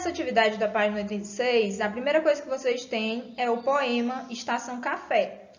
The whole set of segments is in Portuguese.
nessa atividade da página 86, a primeira coisa que vocês têm é o poema Estação Café.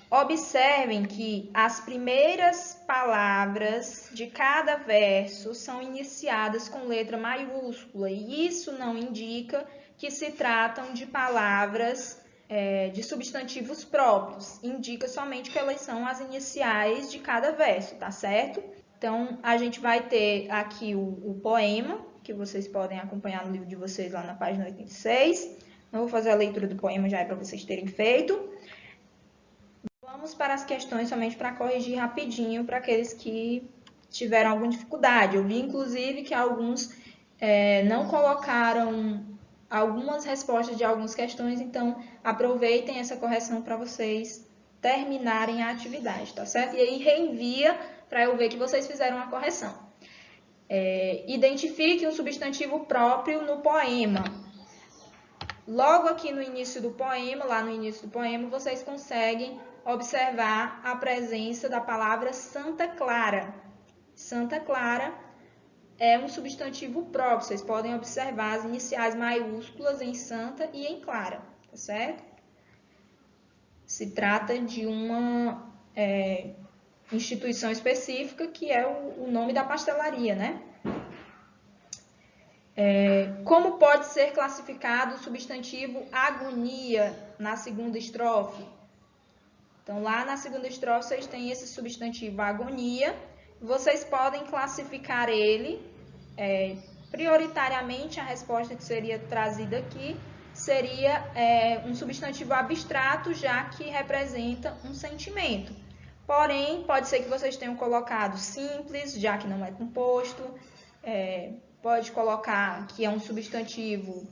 Observem que as primeiras palavras de cada verso são iniciadas com letra maiúscula, e isso não indica que se tratam de palavras de substantivos próprios, indica somente que elas são as iniciais de cada verso, tá certo? Então, a gente vai ter aqui o poema, que vocês podem acompanhar no livro de vocês lá na página 86. Não vou fazer a leitura do poema já para vocês terem feito. Vamos para as questões somente para corrigir rapidinho para aqueles que tiveram alguma dificuldade. Eu vi, inclusive, que alguns não colocaram algumas respostas de algumas questões, então aproveitem essa correção para vocês terminarem a atividade, tá certo? E aí reenvia para eu ver que vocês fizeram a correção. Identifique um substantivo próprio no poema. Logo aqui no início do poema, lá no início do poema, vocês conseguem observar a presença da palavra Santa Clara. Santa Clara é um substantivo próprio. Vocês podem observar as iniciais maiúsculas em Santa e em Clara, tá certo? Se trata de uma instituição específica que é o nome da pastelaria, né? Como pode ser classificado o substantivo agonia na segunda estrofe? Então, lá na segunda estrofe, vocês têm esse substantivo agonia. Vocês podem classificar ele, prioritariamente, a resposta que seria trazida aqui seria um substantivo abstrato, já que representa um sentimento. Porém, pode ser que vocês tenham colocado simples, já que não é composto. Pode colocar que é um substantivo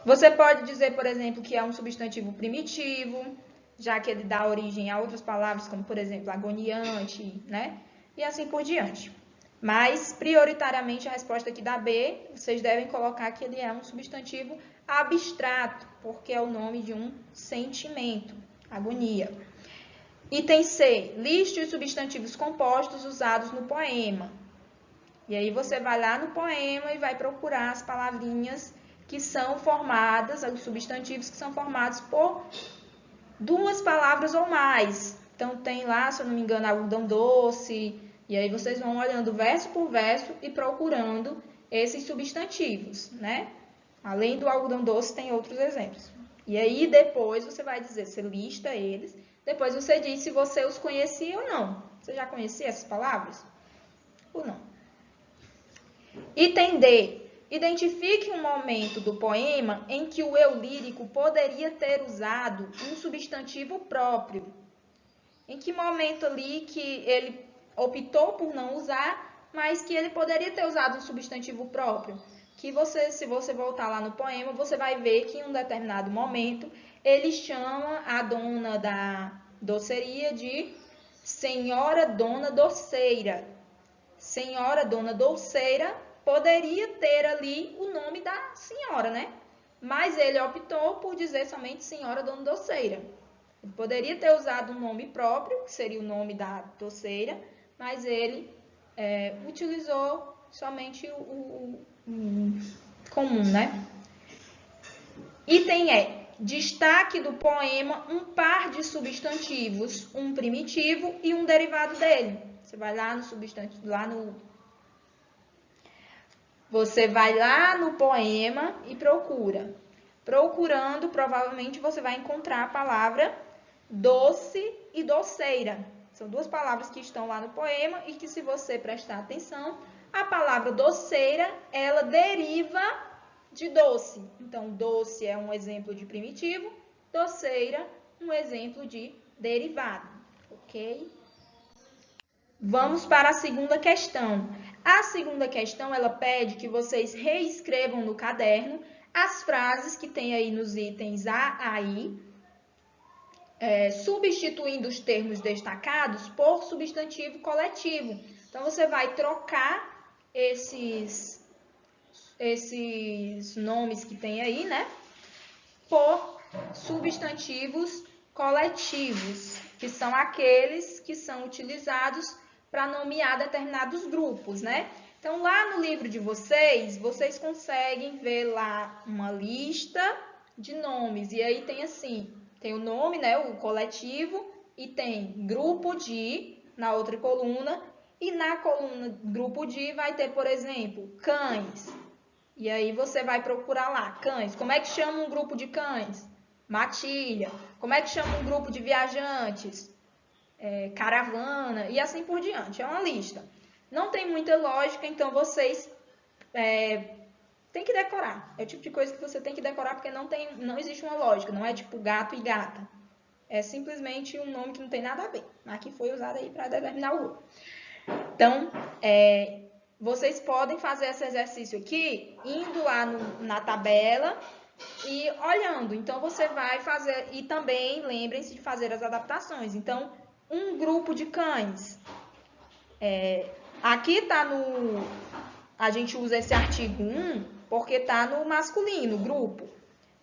Você pode dizer, por exemplo, que é um substantivo primitivo, já que ele dá origem a outras palavras, como, por exemplo, agoniante, né? E assim por diante. Mas, prioritariamente, a resposta aqui da B, vocês devem colocar que ele é um substantivo abstrato, porque é o nome de um sentimento, agonia. Item C, liste os substantivos compostos usados no poema. E aí você vai lá no poema e vai procurar as palavrinhas que são formadas, os substantivos que são formados por duas palavras ou mais. Então, tem lá, se eu não me engano, algodão doce, e aí vocês vão olhando verso por verso e procurando esses substantivos, né? Além do algodão doce, tem outros exemplos. E aí, depois, você vai dizer, você lista eles, depois você diz se você os conhecia ou não. Você já conhecia essas palavras? Ou não? Item D. Identifique um momento do poema em que o eu lírico poderia ter usado um substantivo próprio. Em que momento ali que ele optou por não usar, mas que ele poderia ter usado um substantivo próprio? Que se você voltar lá no poema, você vai ver que em um determinado momento ele chama a dona da doceria de Senhora Dona Doceira. Senhora Dona Doceira poderia ter ali o nome da senhora, né? Mas ele optou por dizer somente Senhora Dona Doceira. Ele poderia ter usado um nome próprio, que seria o nome da doceira, mas ele utilizou somente o comum, né? Item E. Destaque do poema um par de substantivos, um primitivo e um derivado dele. Você vai lá no substantivo, Você vai lá no poema e procura. Procurando, provavelmente você vai encontrar a palavra doce e doceira. São duas palavras que estão lá no poema e que, se você prestar atenção, a palavra doceira, ela deriva de doce. Então, doce é um exemplo de primitivo, doceira, um exemplo de derivado. Ok? Vamos para a segunda questão. A segunda questão, ela pede que vocês reescrevam no caderno as frases que tem aí nos itens A a I, substituindo os termos destacados por substantivo coletivo. Então, você vai trocar esses nomes que tem aí, né, por substantivos coletivos, que são aqueles que são utilizados para nomear determinados grupos, né? Então, lá no livro de vocês conseguem ver lá uma lista de nomes. E aí tem assim, tem o nome, né, o coletivo, e tem grupo de, na outra coluna, e na coluna grupo de vai ter, por exemplo, cães. E aí você vai procurar lá, cães. Como é que chama um grupo de cães? Matilha. Como é que chama um grupo de viajantes? Caravana, e assim por diante. É uma lista. Não tem muita lógica, então vocês têm que decorar. É o tipo de coisa que você tem que decorar porque não existe uma lógica. Não é tipo gato e gata. É simplesmente um nome que não tem nada a ver. Aqui foi usado aí para determinar o grupo. Então, vocês podem fazer esse exercício aqui, indo lá na tabela e olhando. Então, você vai fazer, e também lembrem-se de fazer as adaptações. Então, um grupo de cães. Aqui está a gente usa esse artigo 1 porque está no masculino, grupo.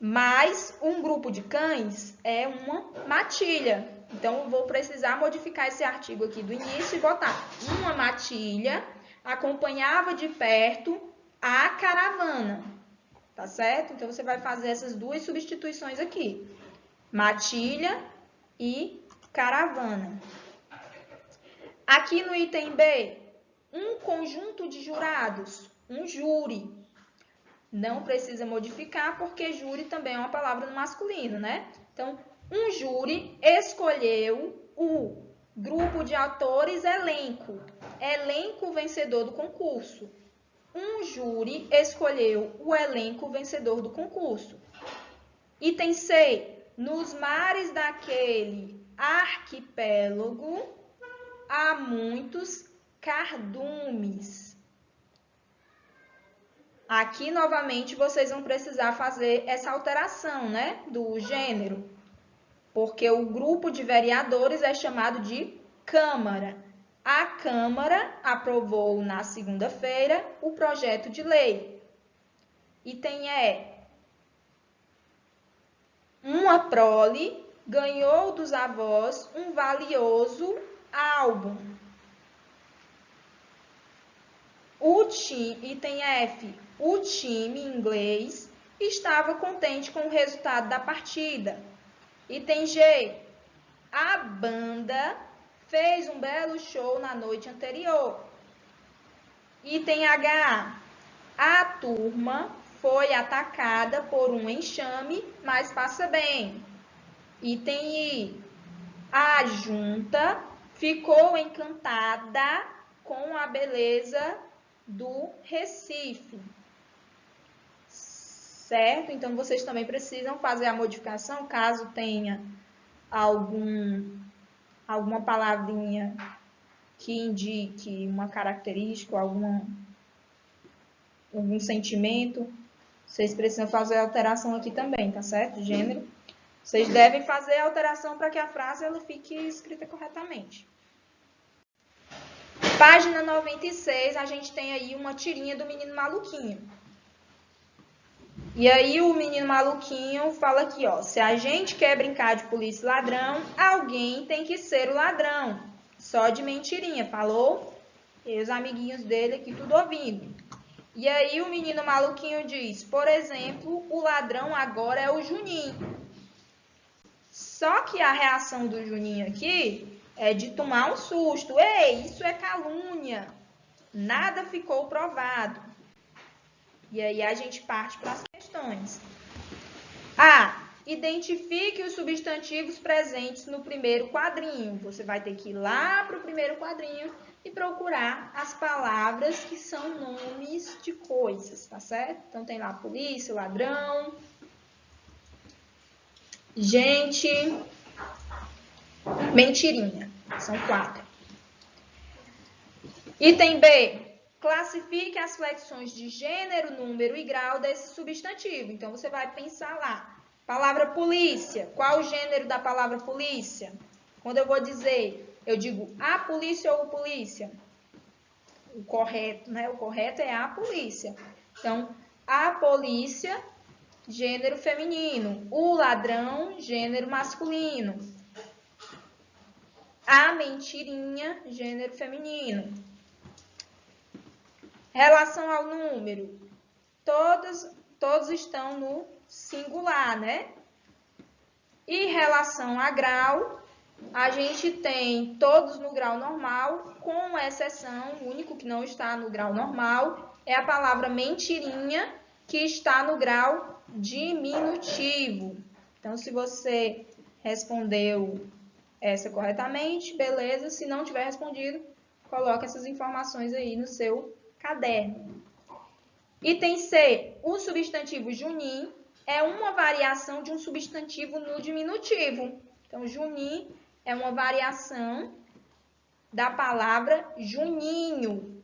Mas um grupo de cães é uma matilha. Então, eu vou precisar modificar esse artigo aqui do início e botar uma matilha acompanhava de perto a caravana. Tá certo? Então, você vai fazer essas duas substituições aqui. Matilha e caravana. Aqui no item B, um conjunto de jurados, um júri. Não precisa modificar, porque júri também é uma palavra no masculino, né? Então, um júri escolheu o grupo de autores elenco. Elenco vencedor do concurso. Um júri escolheu o elenco vencedor do concurso. Item C. Nos mares daquele arquipélago há muitos cardumes. Aqui, novamente, vocês vão precisar fazer essa alteração, né, do gênero, porque o grupo de vereadores é chamado de Câmara. A Câmara aprovou na segunda-feira o projeto de lei. Item E. Uma prole ganhou dos avós um valioso álbum. Item F. O time inglês estava contente com o resultado da partida. Item G. A banda fez um belo show na noite anterior. Item H. A turma foi atacada por um enxame, mas passa bem. Item I. A junta ficou encantada com a beleza do Recife. Certo? Então, vocês também precisam fazer a modificação, caso tenha alguma palavrinha que indique uma característica, algum sentimento. Vocês precisam fazer a alteração aqui também, tá certo? Gênero. Vocês devem fazer a alteração para que a frase ela fique escrita corretamente. Página 96, a gente tem aí uma tirinha do menino maluquinho. E aí o menino maluquinho fala aqui, ó, se a gente quer brincar de polícia e ladrão, alguém tem que ser o ladrão. Só de mentirinha, falou? E os amiguinhos dele aqui tudo ouvindo. E aí o menino maluquinho diz, por exemplo, o ladrão agora é o Juninho. Só que a reação do Juninho aqui é de tomar um susto. Ei, isso é calúnia. Nada ficou provado. E aí a gente parte para as questões. A. Identifique os substantivos presentes no primeiro quadrinho. Você vai ter que ir lá para o primeiro quadrinho e procurar as palavras que são nomes de coisas, tá certo? Então tem lá polícia, ladrão, gente, mentirinha. São 4. Item B. Classifique as flexões de gênero, número e grau desse substantivo. Então, você vai pensar lá. Palavra polícia. Qual o gênero da palavra polícia? Quando eu vou dizer, eu digo a polícia ou o polícia? O correto, né? O correto é a polícia. Então, a polícia gênero feminino. O ladrão, gênero masculino. A mentirinha, gênero feminino. Relação ao número, todos estão no singular, né? E relação a grau, a gente tem todos no grau normal, com exceção, o único que não está no grau normal é a palavra mentirinha, que está no grau diminutivo. Então, se você respondeu essa corretamente, beleza. Se não tiver respondido, coloque essas informações aí no seu caderno. Item C, o substantivo junim é uma variação de um substantivo no diminutivo. Então, junim é uma variação da palavra juninho,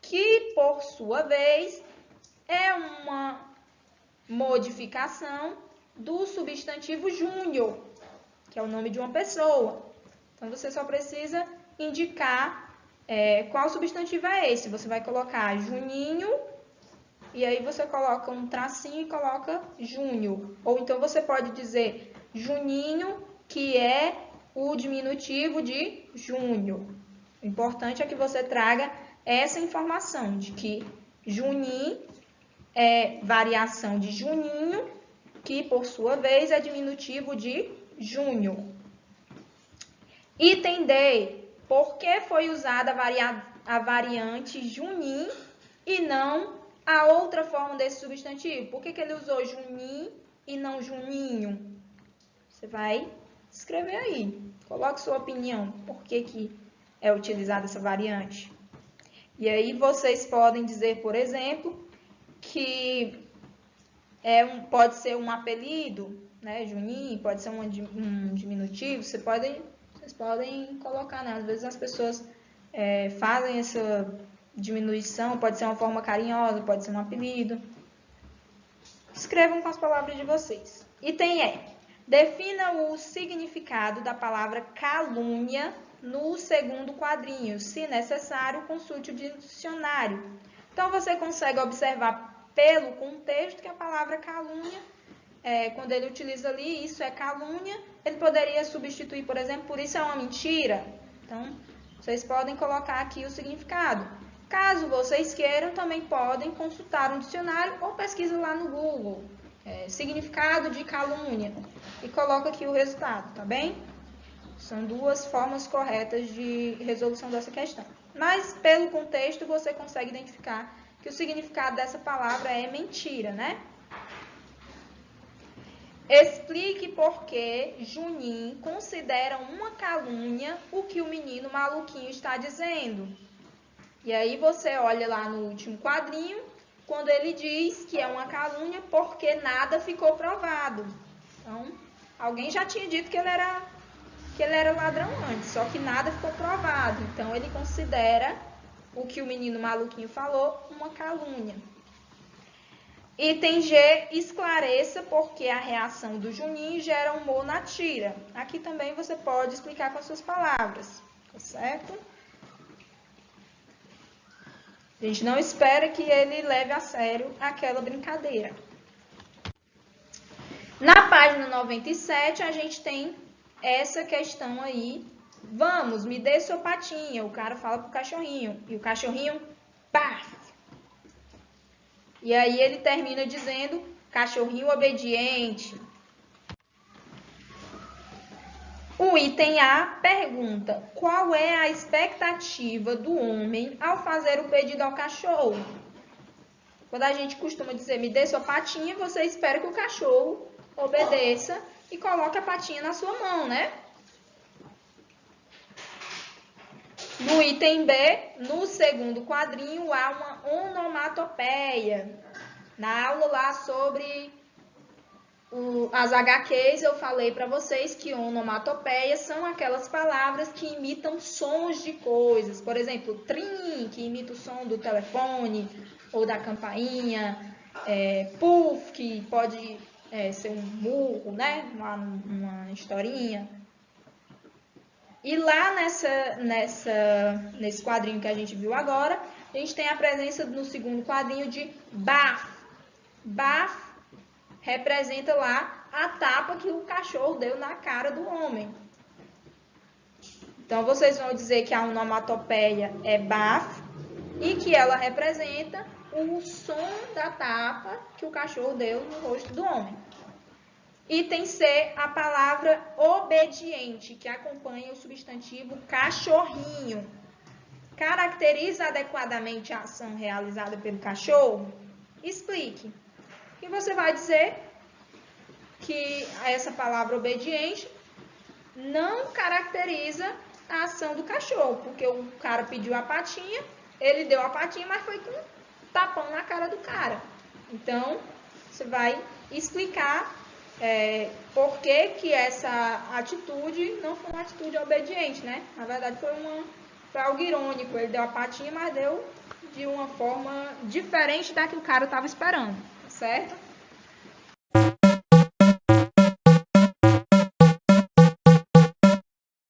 que, por sua vez, é uma modificação do substantivo júnior, que é o nome de uma pessoa. Então, você só precisa indicar qual substantivo é esse. Você vai colocar juninho, e aí você coloca um tracinho e coloca júnior. Ou então você pode dizer juninho, que é o diminutivo de júnior. O importante é que você traga essa informação de que junim é variação de juninho, que por sua vez é diminutivo de júnior. Item D. Por que foi usada a variante junim e não a outra forma desse substantivo? Por que ele usou junim e não juninho? Você vai escrever aí. Coloque sua opinião. Por que é utilizada essa variante? E aí vocês podem dizer, por exemplo, que pode ser um apelido, né? Junim, pode ser um diminutivo. Vocês podem colocar, né? Às vezes as pessoas fazem essa diminuição, pode ser uma forma carinhosa, pode ser um apelido. Escrevam com as palavras de vocês. Item E. Defina o significado da palavra calúnia no segundo quadrinho. Se necessário, consulte o dicionário. Então, você consegue observar pelo contexto que a palavra calúnia, quando ele utiliza ali, isso é calúnia, ele poderia substituir, por exemplo, por isso é uma mentira. Então, vocês podem colocar aqui o significado. Caso vocês queiram, também podem consultar um dicionário ou pesquisa lá no Google, significado de calúnia, e coloca aqui o resultado, tá bem? São duas formas corretas de resolução dessa questão. Mas, pelo contexto, você consegue identificar que o significado dessa palavra é mentira, né? Explique por que Junim considera uma calúnia o que o menino maluquinho está dizendo. E aí você olha lá no último quadrinho, quando ele diz que é uma calúnia porque nada ficou provado. Então, alguém já tinha dito que ele era ladrão antes, só que nada ficou provado. Então, ele considera o que o menino maluquinho falou uma calúnia. Item G, esclareça porque a reação do Juninho gera humor na tira. Aqui também você pode explicar com as suas palavras, tá certo? A gente não espera que ele leve a sério aquela brincadeira. Na página 97, a gente tem essa questão aí. Vamos, me dê sua patinha. O cara fala pro cachorrinho. E o cachorrinho, pá! E aí ele termina dizendo, cachorrinho obediente. O item A pergunta, qual é a expectativa do homem ao fazer o pedido ao cachorro? Quando a gente costuma dizer, me dê sua patinha, você espera que o cachorro obedeça e coloque a patinha na sua mão, né? No item B, no segundo quadrinho, há uma onomatopeia. Na aula lá sobre as HQs, eu falei para vocês que onomatopeias são aquelas palavras que imitam sons de coisas. Por exemplo, trim, que imita o som do telefone ou da campainha. Puff, que pode ser um murro, né? Uma historinha. E lá nesse quadrinho que a gente viu agora, a gente tem a presença no segundo quadrinho de baf. Baf representa lá a tapa que o cachorro deu na cara do homem. Então, vocês vão dizer que a onomatopeia é bafo e que ela representa o som da tapa que o cachorro deu no rosto do homem. Item C, a palavra obediente, que acompanha o substantivo cachorrinho. Caracteriza adequadamente a ação realizada pelo cachorro? Explique. E você vai dizer que essa palavra obediente não caracteriza a ação do cachorro, porque o cara pediu a patinha, ele deu a patinha, mas foi com um tapão na cara do cara. Então, você vai explicar por que essa atitude não foi uma atitude obediente, né? Na verdade, foi algo irônico. Ele deu a patinha, mas deu de uma forma diferente da que o cara estava esperando, certo?